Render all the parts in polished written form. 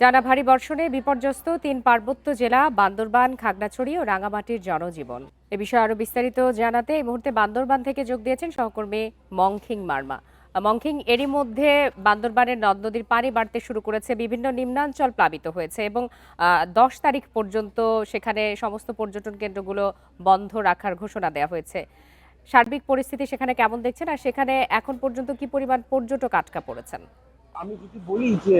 টানা ভারী বর্ষণে বিপর্যস্ত ৩ পার্বত্য জেলা বান্দরবান, খাগড়াছড়ি ও রাঙামাটির জনজীবন। এ বিষয়ে আরো বিস্তারিত জানাতে এই মুহূর্তে বান্দরবান থেকে যোগ দিয়েছেন সহকর্মী মংখিং মার্মা। মংখিং, এরই মধ্যে বান্দরবানের নদ নদীর পানি বাড়তে শুরু করেছে, বিভিন্ন নিম্নাঞ্চল প্লাবিত হয়েছে এবং ১০ তারিখ পর্যন্ত সেখানে সমস্ত পর্যটন কেন্দ্রগুলো বন্ধ রাখার ঘোষণা দেওয়া হয়েছে। সার্বিক পরিস্থিতি সেখানে কেমন দেখছেন, আর সেখানে এখন পর্যন্ত কি পরিমাণ পর্যটক আটকা পড়েছেন? আমি যদি বলি যে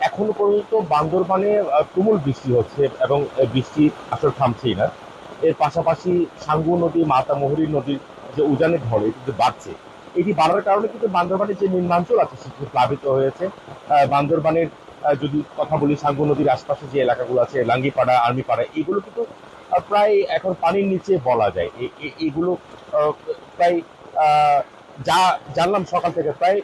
এখনো পর্যন্ত বান্দরবানে তুমুল বৃষ্টি হচ্ছে এবং বৃষ্টি আসলে থামছেই না। এর পাশাপাশি সাঙ্গু নদী, মাতামুহুরী নদীর যে উজানের ঢল এটি কিন্তু বাড়ছে। এটি বাড়ার কারণে কিন্তু বান্দরবানের যে নিম্নাঞ্চল আছে সেটি প্লাবিত হয়েছে। বান্দরবানের যদি কথা বলি, সাঙ্গু নদীর আশপাশে যে এলাকাগুলো আছে, লাঙ্গিপাড়া, আর্মিপাড়া, এগুলো কিন্তু প্রায় এখন পানির নিচে বলা যায়। এগুলো প্রায় যা জানলাম সকাল থেকে প্রায়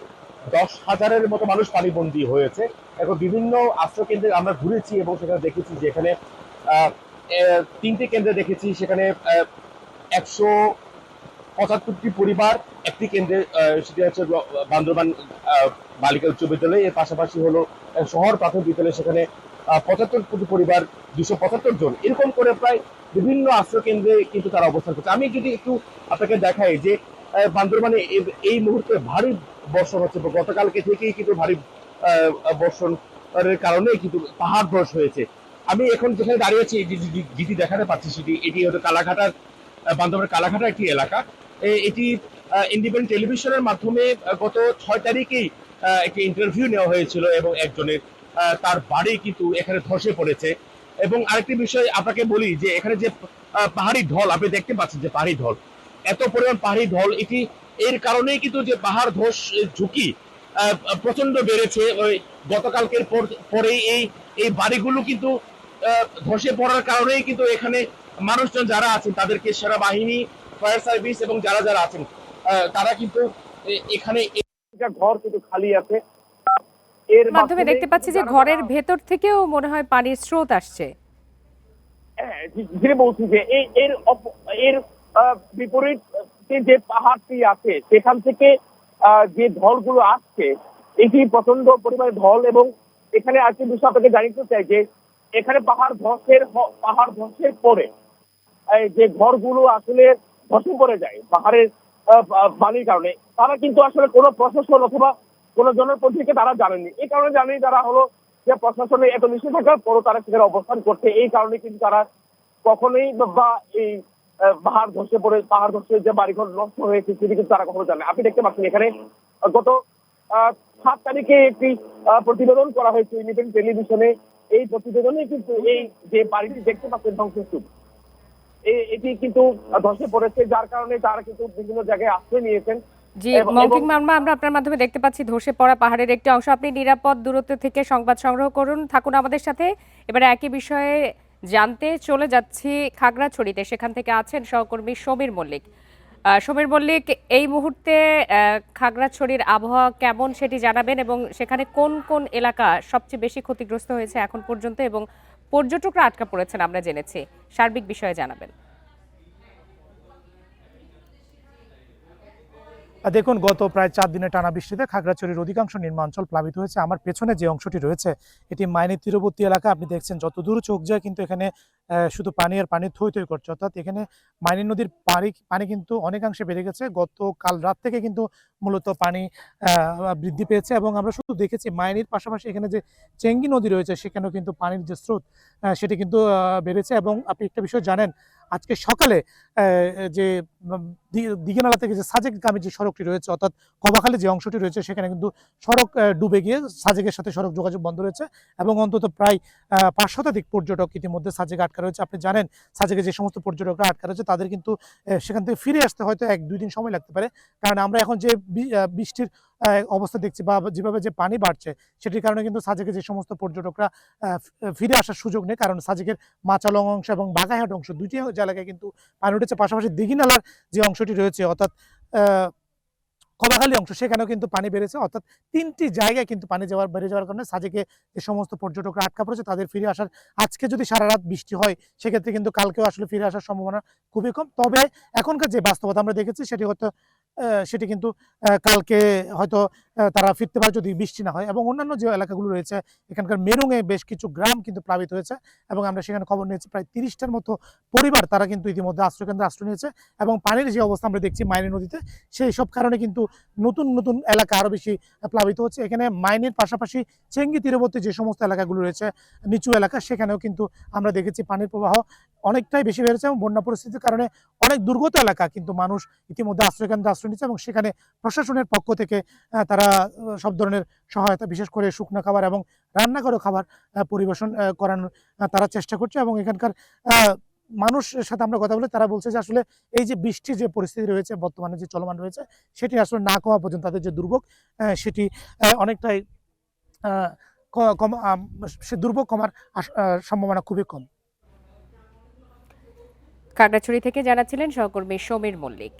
১০,০০০-এর মতো মানুষ পানিবন্দী হয়েছে। এখন বিভিন্ন আশ্রয় কেন্দ্রে আমরা ঘুরেছি এবং সেখানে দেখেছি যে এখানে ৩টি কেন্দ্রে দেখেছি, সেখানে ১৭৫টি পরিবার একটি কেন্দ্রে, সেটি হচ্ছে বান্দরবান বালিকা উচ্চ বিদ্যালয়। এর পাশাপাশি হলো শহর প্রাথমিক বিদ্যালয়, সেখানে ৭৫টি পরিবার, ২৭৫ জন, এরকম করে প্রায় বিভিন্ন আশ্রয় কেন্দ্রে কিন্তু তারা অবস্থান করছে। আমি যদি একটু আপনাকে দেখাই যে বান্দরবানে এই মুহূর্তে ভারী বর্ষণ হচ্ছে, গতকালকে থেকেই কিন্তু ভারী বর্ষণের কারণে কিন্তু পাহাড় ধস হয়েছে। আমি এখন যেখানে দাঁড়িয়েছি, যেটি দেখাতে পাচ্ছি সেটি এটি হলো কালাঘাটার, বান্দরবানের কালাঘাটা একটি এলাকা। এটি ইন্ডিপেন্ডেন্ট টেলিভিশনের মাধ্যমে গত ৬ তারিখেই একটি ইন্টারভিউ নেওয়া হয়েছিল এবং একজনের তার বাড়ি কিন্তু এখানে ধসে পড়েছে। এবং আরেকটি বিষয় আপনাকে বলি যে এখানে যে পাহাড়ি ঢল আপনি দেখতে পাচ্ছেন, যে পাহাড়ি ঢল, এত পরিমাণ পাহাড়ি ঢল, এটি এর কারণেই কিন্তু যে পাহাড় ধস ঝুঁকি প্রচন্ড বেড়েছে। ওই গতকালকের পরেই এই বাড়িগুলো কিন্তু ধসে পড়ার কারণেই কিন্তু এখানে মানুষজন যারা আছেন তাদেরকে সেনাবাহিনী, ফায়ার সার্ভিস এবং যারা যারা আছেন তারা কিন্তু এখানে ঘর কিন্তু খালি আছে। এর মাধ্যমে দেখতে পাচ্ছি যে ঘরের যারা ভেতর থেকেও মনে হয় পানির স্রোত আসছে। ধীরে বলছি যে এর বিপরীত যে পাহাড়টি আছে সেখান থেকে যে ঢলগুলো আসছে, এটি প্রচন্ড পরিমাণে ঢল। এবং এখানে আরেকটি বিষয় আপনাকে জানিয়ে চাই যে এখানে পাহাড় ধসের পরে যে ঘরগুলো আসলে ধসে পড়ে যায় পাহাড়ের বালির কারণে, তারা কিন্তু আসলে কোনো প্রশাসন অথবা কোনো জনপ্রতিনিধিকে তারা জানেননি। এই কারণে জানেনি তারা হলো যে প্রশাসনে এত নিষেধাজ্ঞার পরও তারা সেখানে অবস্থান করছে। এই কারণে কিন্তু তারা কখনোই বা এই পাহাড় ধসে যে বাড়িঘর নষ্ট হয়েছে সেটি কিন্তু তারা কখনো জানে। আপনি দেখতে পাচ্ছেন এখানে গত ৭ তারিখে একটি প্রতিবেদন করা হয়েছে ইন্ডিপেন্ডেন্ট টেলিভিশনে। এই প্রতিবেদনে কিন্তু এই যে বাড়িটি দেখতে পাচ্ছেন ধ্বংসস্তূপ, এটি কিন্তু ধসে পড়েছে, যার কারণে তারা কিন্তু বিভিন্ন জায়গায় আশ্রয় নিয়েছেন। জি, মংকিং মামা, আমরা আপনার মাধ্যমে দেখতে পাচ্ছি ধসে পড়া পাহাড়ের একটি অংশ। আপনি নিরাপদ দূরত্ব থেকে সংবাদ সংগ্রহ করুন, থাকুন আমাদের সাথে। এবারে একই বিষয়ে জানতে চলে যাচ্ছি খাগড়াছড়িতে, সেখান থেকে আছেন সহকর্মী সমীর মল্লিক। সমীর মল্লিক, এই মুহূর্তে খাগড়াছড়ির আবহাওয়া কেমন সেটি জানাবেন, এবং সেখানে কোন কোন এলাকা সবচেয়ে বেশি ক্ষতিগ্রস্ত হয়েছে এখন পর্যন্ত, এবং পর্যটকরা আটকা পড়েছেন আমরা জেনেছি, সার্বিক বিষয়ে জানাবেন। দেখুন, গত প্রায় ৪ দিনের টানা বৃষ্টিতে খাগড়াছড়ির অধিকাংশ নিম্নাঞ্চল প্লাবিত হয়েছে। আমার পেছনে যে অংশটি রয়েছে এটি মাইনের তীরবর্তী এলাকা। আপনি দেখছেন যতদূর চোখ যায় কিন্তু এখানে শুধু পানি আর পানি থই থই করছে, অর্থাৎ এখানে মাইনের নদীর পানি কিন্তু অনেকাংশে বেড়ে গেছে। গতকাল রাত থেকে কিন্তু মূলত পানি বৃদ্ধি পেয়েছে এবং আমরা শুধু দেখেছি মাইনের পাশাপাশি এখানে যে চেঙ্গি নদী রয়েছে সেখানেও কিন্তু পানির যে স্রোত সেটি কিন্তু বেড়েছে। এবং আপনি একটা বিষয় জানেন, আজকে সকালে যে দিঘিনালা থেকে যে সাজেকগামী যে সড়কটি রয়েছে, অর্থাৎ কবাখালী যে অংশটি রয়েছে, সেখানে কিন্তু সড়ক ডুবে গিয়ে সাজেকের সাথে সড়ক যোগাযোগ বন্ধ রয়েছে এবং অন্তত প্রায় ৫ শতাধিক পর্যটক ইতিমধ্যে সাজেকে আটকা রয়েছে। আপনি জানেন, সাজেকে যে সমস্ত পর্যটকরা আটকা রয়েছে তাদের কিন্তু সেখান থেকে ফিরে আসতে হয়তো ১-২ দিন সময় লাগতে পারে। কারণ আমরা এখন যে বৃষ্টির অবস্থা দেখছি বা যেভাবে যে পানি বাড়ছে সেটির কারণে কিন্তু সাজেকে যে সমস্ত পর্যটকরা ফিরে আসার সুযোগ নেই, কারণ সাজেকের মাচালং অংশ এবং বাগাইহাট অংশ দুইটি জায়গায় কিন্তু পানি উঠেছে। পাশাপাশি দিঘিনালার যে অংশটি রয়েছে, অর্থাৎ কবাখালী অংশ, সেখানেও কিন্তু পানি বেড়েছে। অর্থাৎ ৩টি জায়গায় কিন্তু পানি বেড়ে যাওয়ার কারণে সাজেকে যে সমস্ত পর্যটকরা আটকা পড়েছে তাদের ফিরে আসার, আজকে যদি সারা রাত বৃষ্টি হয় সেক্ষেত্রে কিন্তু কালকেও আসলে ফিরে আসার সম্ভাবনা খুবই কম। তবে এখনকার যে বাস্তবতা আমরা দেখেছি সেটি হয়তো সেটি কিন্তু কালকে হয়তো তারা ফিরতে পারে যদি বৃষ্টি না হয়। এবং অন্যান্য যে এলাকাগুলো রয়েছে এখানকার মেরুঙে বেশ কিছু গ্রাম কিন্তু প্লাবিত হয়েছে এবং আমরা সেখানে খবর নিয়েছি প্রায় ৩০টার মতো পরিবার তারা কিন্তু ইতিমধ্যে আশ্রয়কেন্দ্রে আশ্রয় নিয়েছে। এবং পানির যে অবস্থা আমরা দেখছি মাইনী নদীতে, সেই সব কারণে কিন্তু নতুন নতুন এলাকা আরও বেশি প্লাবিত হচ্ছে। এখানে মাইনের পাশাপাশি চেঙ্গি তীরবর্তী যে সমস্ত এলাকাগুলো রয়েছে নিচু এলাকা, সেখানেও কিন্তু আমরা দেখেছি পানির প্রবাহ অনেকটাই বেশি বেড়েছে এবং বন্যা পরিস্থিতির কারণে অনেক দুর্গত এলাকা কিন্তু মানুষ ইতিমধ্যে আশ্রয়কেন্দ্রে আশ্রয় নিচ্ছে এবং সেখানে প্রশাসনের পক্ষ থেকে তারা সব ধরনের সহায়তা, বিশেষ করে শুকনো খাবার এবং রান্না করা খাবার পরিবেশন করানোর তারা চেষ্টা করছে। এবং এখানকার মানুষের সাথে আমরা কথা বলে তারা বলছে যে আসলে এই যে বৃষ্টির যে পরিস্থিতি রয়েছে বর্তমানে যে চলমান রয়েছে, সেটি আসলে না কমা পর্যন্ত তাদের যে দুর্ভোগ সেটি অনেকটাই কম, সে দুর্ভোগ কমার সম্ভাবনা খুবই কম। খাগড়াছড়ি থেকে জানাচ্ছিলেন সহকর্মী সমীর মল্লিক।